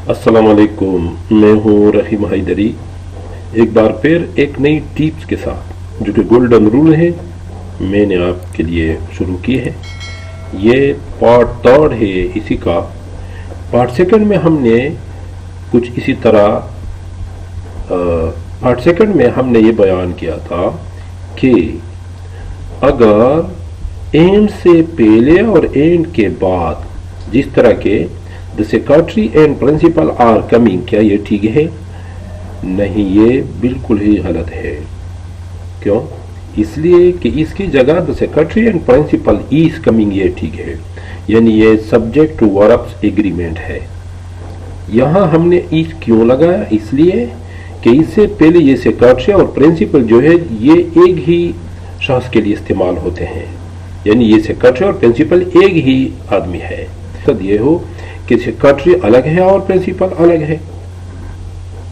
अस्सलाम वालेकुम, मैं हूँ रहीम हैदरी। एक बार फिर एक नई टिप्स के साथ जो कि गोल्डन रूल है मैंने आपके लिए शुरू की है। ये पार्ट थर्ड है इसी का। पार्ट सेकंड में हमने कुछ इसी तरह पार्ट सेकंड में हमने ये बयान किया था कि अगर एंड से पहले और एंड के बाद जिस तरह के the secretary and principal are coming, क्या ये ठीक है? नहीं, ये बिल्कुल ही गलत है। क्यों? इसलिए कि इसकी जगह the secretary and principal is coming ये ठीक है, यानी ये सब्जेक्ट टू वर्ब्स एग्रीमेंट है। यहां हमने इज क्यों लगाया? इसलिए कि इससे पहले ये सेक्रेटरी और प्रिंसिपल जो है ये एक ही शख्स के लिए इस्तेमाल होते हैं, यानी ये सेक्रेटरी और प्रिंसिपल एक ही आदमी है। तो ये हो कि सेक्रेटरी अलग है और प्रिंसिपल अलग है,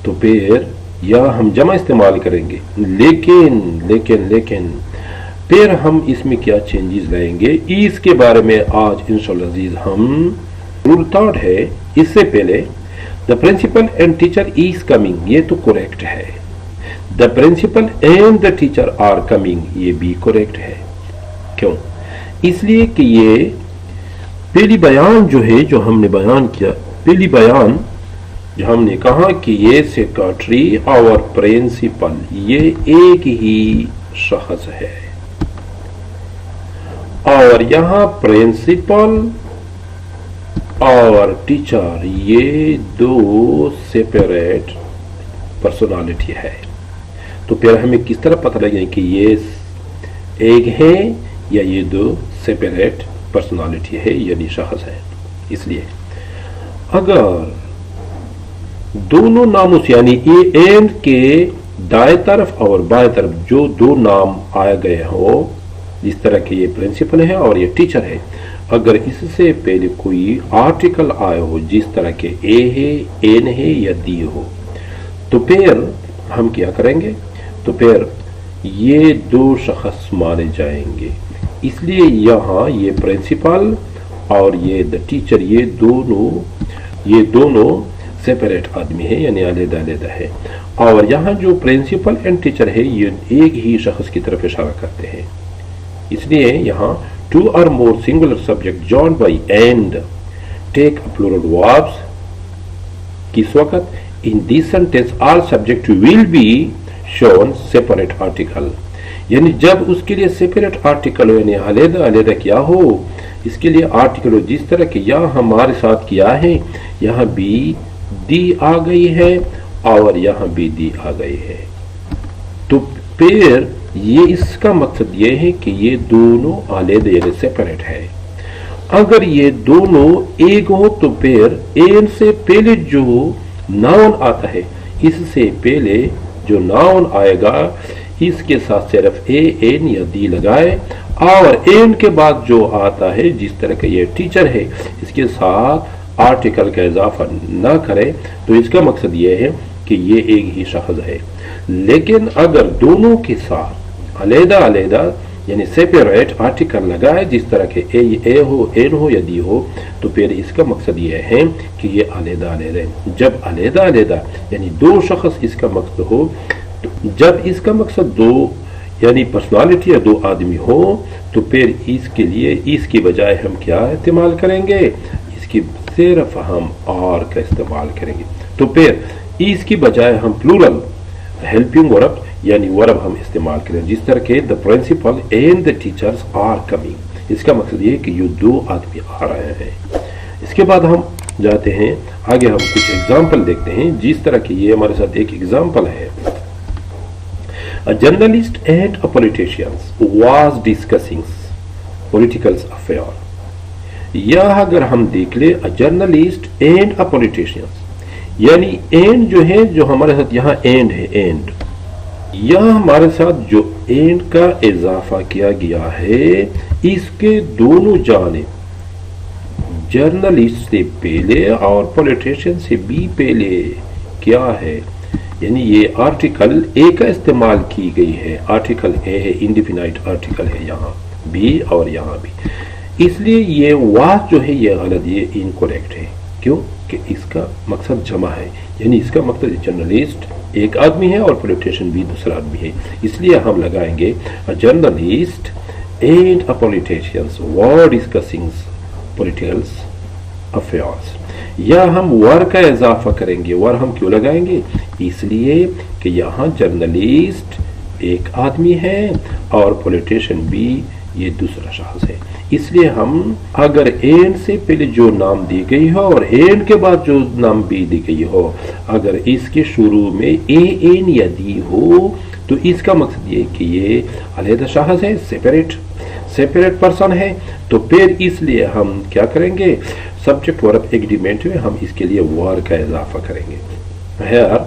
तो फिर या हम जमा इस्तेमाल करेंगे। लेकिन फिर हम इसमें क्या चेंजेस लाएंगे इसके बारे में आज इंशाअल्लाह अजीज हम रूल थर्ड है। इससे पहले the principal and teacher is coming, ये तो करेक्ट है। The principal and the teacher are coming, ये भी करेक्ट है। क्यों? इसलिए कि ये पहली बयान जो है जो हमने बयान किया, पहली बयान जो हमने कहा कि ये सेक्रेटरी और प्रिंसिपल ये एक ही शख्स है, और यहां प्रिंसिपल और टीचर ये दो सेपरेट पर्सनालिटी है। तो फिर हमें किस तरह पता लगेगा कि ये एक है या ये दो सेपरेट पर्सनालिटी है यानी शख्स है? इसलिए अगर दोनों नामों से यानी ए एंड के दाएं तरफ और बाएं तरफ जो दो नाम आए गए हो, जिस तरह के ये प्रिंसिपल है और ये टीचर है, अगर इससे पहले कोई आर्टिकल आए हो जिस तरह के ए है, एन है या दी हो, तो फिर हम क्या करेंगे? तो फिर ये दो शख्स माने जाएंगे। इसलिए यहां ये प्रिंसिपल और ये द टीचर ये दोनों सेपरेट आदमी है यानी अलग-अलग है, और यहां जो प्रिंसिपल एंड टीचर है ये एक ही शख्स की तरफ इशारा करते हैं। इसलिए यहां टू और more singular subject joined by and take plural verbs किस वक्त in this sentence all subject will be shown separate article, यानी जब उसके लिए सेपरेट आर्टिकल हो यानी अलग-अलग क्या हो, इसके लिए आर्टिकल हो जिस तरह के यहां हमारे साथ किया है, यहां भी दी आ गई है और यहां भी दी आ गई है। तो फिर ये इसका मकसद ये है कि ये दोनों अलग यानी सेपरेट है। अगर ये दोनों एक हो तो फिर एन से पहले जो नाउन आता है, इससे पहले जो नाउन आएगा इसके साथ सिर्फ ए एन या दी लगाए, और एन के बाद जो आता है जिस तरह का ये टीचर है इसके साथ आर्टिकल का इजाफा ना करे। तो इसका मकसद ये है कि ये एक ही शख्स है। लेकिन अगर दोनों के साथ अलग-अलग यानी सेपरेट आर्टिकल लगाए जिस तरह के ए हो, एन हो या दी हो, तो फिर इसका मकसद ये है कि ये अलग-अलग है। जब अलग-अलग यानी दो शख्स इसका मकसद हो, तो जब इसका मकसद दो यानी पर्सनालिटी या दो आदमी हो, तो फिर इसके लिए इसकी बजाय हम क्या इस्तेमाल करेंगे? इसकी सिर्फ हम आर का इस्तेमाल करेंगे। तो फिर इसकी बजाय हम प्लूरल हेल्पिंग वर्ब यानी वर्ब हम इस्तेमाल करें जिस तरह के the principal and the teachers are coming. इसका मकसद ये कि ये दो आदमी आ रहे हैं। इसके बाद हम जाते हैं आगे, हम कुछ एग्जाम्पल देखते हैं। जिस तरह की ये हमारे साथ एक एग्जाम्पल है, A journalist and a politician was discussing political affair। यह अगर हम देख ले a journalist and a politician, यानी एंड जो है जो हमारे साथ यहाँ एंड है, एंड यह हमारे साथ जो एंड का इजाफा किया गया है इसके दोनों जानिब जर्नलिस्ट से पहले और पॉलिटिशियन से भी पहले क्या है, यानी ये आर्टिकल ए का इस्तेमाल की गई है। आर्टिकल ए है, इंडिफिनाइट आर्टिकल है यहाँ भी और यहाँ भी, इसलिए ये वास जो है ये गलत, ये इनकरेक्ट है। क्यों कि इसका मकसद जमा है, यानी इसका मकसद जर्नलिस्ट एक आदमी है और पॉलिटिशियन भी दूसरा आदमी है, इसलिए हम लगाएंगे a journalist and a politicians were discussing political affairs. या हम वर का इजाफा करेंगे। वर हम क्यों लगाएंगे? इसलिए कि यहाँ जर्नलिस्ट एक आदमी है और पॉलिटिशियन भी ये दूसरा शख्स है, इसलिए हम अगर एंड से पहले जो नाम दी गई हो और एंड के बाद जो नाम भी दी गई हो, अगर इसके शुरू में ए एन या दी हो तो इसका मकसद ये कि ये अलहदा शख्स है, सेपरेट पर्सन है। तो फिर इसलिए हम क्या करेंगे? सब्जेक्ट वर्ब एग्रीमेंट में हम इसके लिए वर का इजाफा करेंगे। Here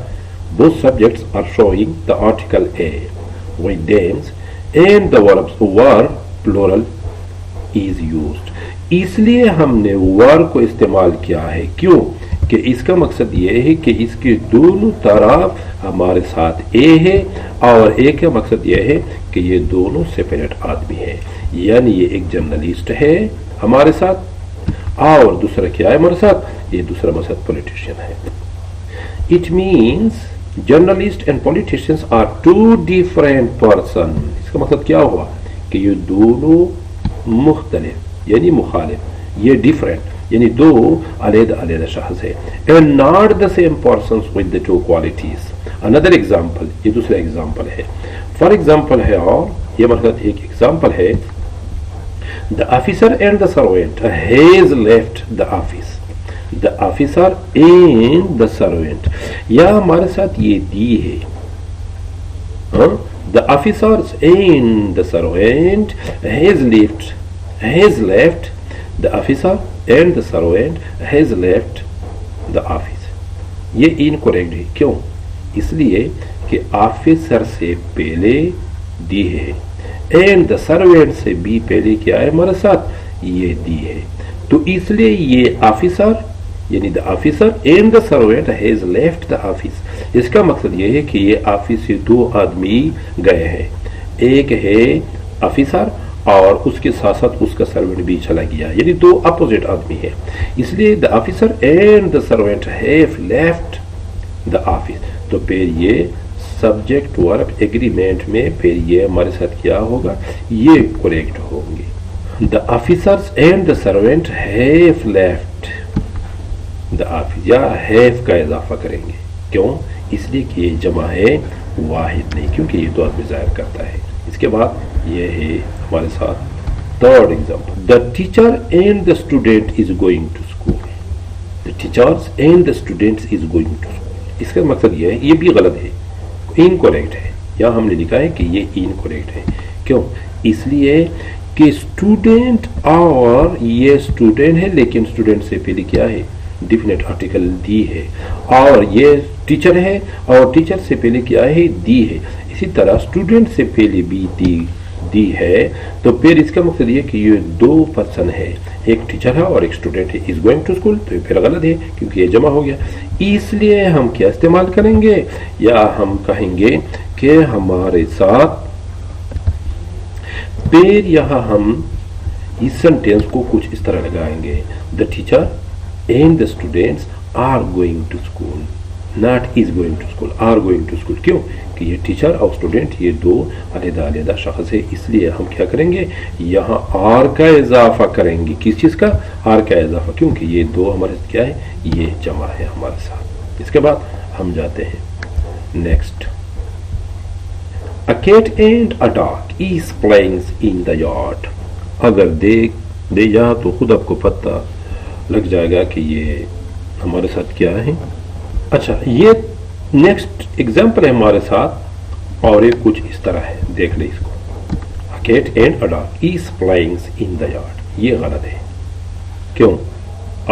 both subjects are showing the article A with names and the verbs were plural is used। इसलिए हमने वर को इस्तेमाल किया है। क्यों? कि इसका मकसद ये है कि इसके दोनों तरफ हमारे साथ ए है और ए का मकसद ये है कि ये दोनों सेपरेट आदमी है, यानी ये एक जर्नलिस्ट है हमारे साथ और दूसरा क्या है हमारे साथ? ये दूसरा मकसद पॉलिटिशियन है। It means journalist and politicians are two different person. इसका मतलब क्या हुआ कि ये दोनों मुख्तलिफ यानी मुखालिफ, ये डिफरेंट यानी दो अलग शख्स है। And not the same person with the two qualities. Another example, ये दूसरा एग्जाम्पल है। फॉर एग्जाम्पल है, और ये मतलब एक एग्जाम्पल है, the officer and the servant has left the office. The officer and the servant, या हमारे साथ ये दी है, the officers and the servant has left the officer and the servant has left the office. ये incorrect है। क्यों? इसलिए कि ऑफिसर से पहले दी है एंड द सर्वेंट से भी पहले क्या है हमारे साथ? ये दी है। तो इसलिए ये ऑफिसर यानी the officer and the servant has left the office. इसका मकसद ये है कि ये ऑफिस से दो आदमी गए हैं, एक है ऑफिसर और उसके साथ साथ उसका सर्वेंट भी चला गया, यानी दो अपोजिट आदमी है। इसलिए the officer and the servant have left the office. तो फिर ये सब्जेक्ट वर्ब एग्रीमेंट में फिर ये हमारे साथ क्या होगा? ये करेक्ट होंगे। The officers and the servant have left the office, या हैव का इजाफा करेंगे। क्यों? इसलिए कि ये जमा है वाहिद नहीं, क्योंकि ये दो आदमी जाहिर करता है। इसके बाद ये है हमारे साथ third example, the teacher and the student is going to school. The teachers and the students is going to school. इसका मकसद ये है, ये भी गलत है, इनकरेक्ट है। यहाँ हमने लिखा है कि ये इनकरेक्ट है। क्यों? इसलिए कि स्टूडेंट, और ये स्टूडेंट है लेकिन स्टूडेंट से पहले क्या है? डिफिनेट आर्टिकल दी है, और ये टीचर है और टीचर से पहले क्या है? दी है। इसी तरह स्टूडेंट से पहले भी दी है, तो फिर इसका मकसद ये कि ये दो पर्सन है, एक टीचर है और एक स्टूडेंट है। इज गोइंग टू स्कूल, तो फिर गलत है क्योंकि ये जमा हो गया। इसलिए हम क्या इस्तेमाल करेंगे? या हम कहेंगे कि हमारे साथ फिर यहाँ हम इस सेंटेंस को कुछ इस तरह लगाएंगे, the teacher and the students are going to school, not is going to school, are going to school. क्यों? कि ये टीचर और स्टूडेंट ये दो अलग-अलग शख्स है, इसलिए हम क्या करेंगे? यहाँ आर का इजाफा करेंगे। किस चीज का? आर का इजाफा, क्योंकि ये दो हमारे क्या है? ये जमा है हमारे साथ। इसके बाद हम जाते हैं next, a cat and a dog is playing in the yard. अगर दे जा तो खुद आपको पता लग जाएगा कि ये हमारे साथ क्या है। अच्छा, ये नेक्स्ट एग्जाम्पल है हमारे साथ, और ये कुछ इस तरह है, देख ले इसको, a cat and a dog is playing in the yard. ये गलत है। क्यों?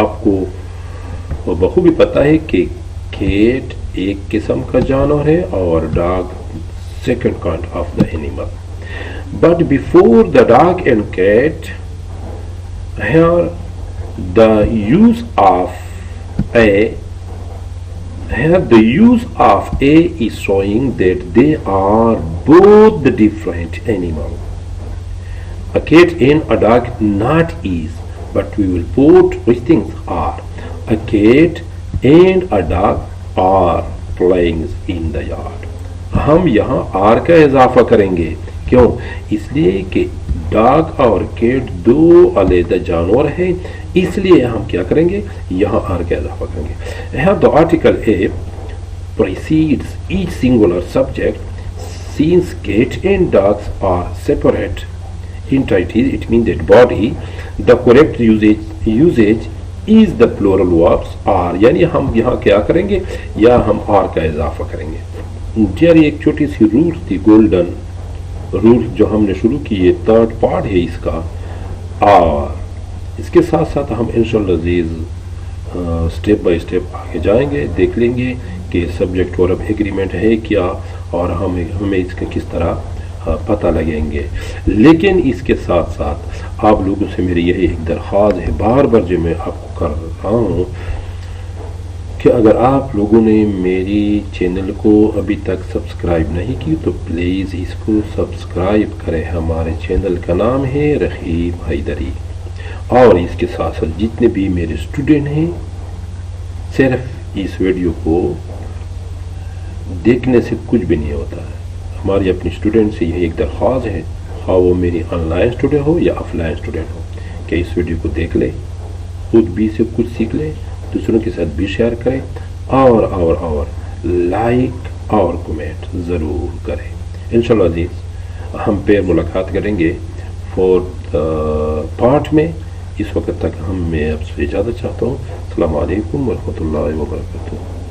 आपको बखूबी पता है कि कैट एक किस्म का जानवर है और dog second kind of the animal, but before the dog and cat here the use of a is showing that they are both the different animal. A cat and a dog not is, but we will put which things are. A cat and a dog are playing in the yard. ہم یہاں are کا اضافہ کریں گے. کیوں؟ اس لیے کہ dog اور کیٹ دو علیحدہ جانور ہیں، اس لیے ہم کیا کریں گے؟ یہاں آر کا اضافہ کریں گے. Here the article A precedes each singular subject. Since cat and dogs are separate entities, it means that body, the correct usage is the plural verbs are. یعنی ہم یہاں کیا کریں گے؟ یا ہم آر کا اضافہ کریں گے. جیسے ایک چھوٹی سی رول تھی، گولڈن رول جو ہم نے شروع کی، یہ تھرڈ پارٹ ہے اس کا آر. اس کے ساتھ ساتھ ہم انشاءاللہ عزیز سٹیپ بائی سٹیپ آگے جائیں گے، دیکھ لیں گے کہ سبجیکٹ ورب ایگریمنٹ ہے کیا اور ہمیں اس کا کس طرح پتہ لگیں گے. لیکن اس کے ساتھ ساتھ آپ لوگوں سے میری یہی ایک درخواست ہے، بار بار جو میں آپ کو کر رہا ہوں، کہ اگر آپ لوگوں نے میری چینل کو ابھی تک سبسکرائب نہیں کی تو پلیز اس کو سبسکرائب کریں. ہمارے چینل کا نام ہے رحیم حیدری. اور اس کے ساتھ ساتھ جتنے بھی میرے اسٹوڈنٹ ہیں، صرف اس ویڈیو کو دیکھنے سے کچھ بھی نہیں ہوتا ہے. ہماری اپنی اسٹوڈنٹ سے یہی ایک درخواست ہے، خواہ وہ میری آن لائن اسٹوڈنٹ ہو یا آف لائن اسٹوڈنٹ ہو، کہ اس ویڈیو کو دیکھ لیں، خود بھی سے کچھ سیکھ لیں، دوسروں کے ساتھ بھی شیئر کریں، اور لائک اور کمنٹ ضرور کریں. انشاءاللہ عزیز ہم پھر ملاقات کریں گے فورتھ پارٹ میں. اس وقت تک میں آپ سے اجازت چاہتا ہوں. السلام علیکم ورحمۃ اللہ وبرکاتہ.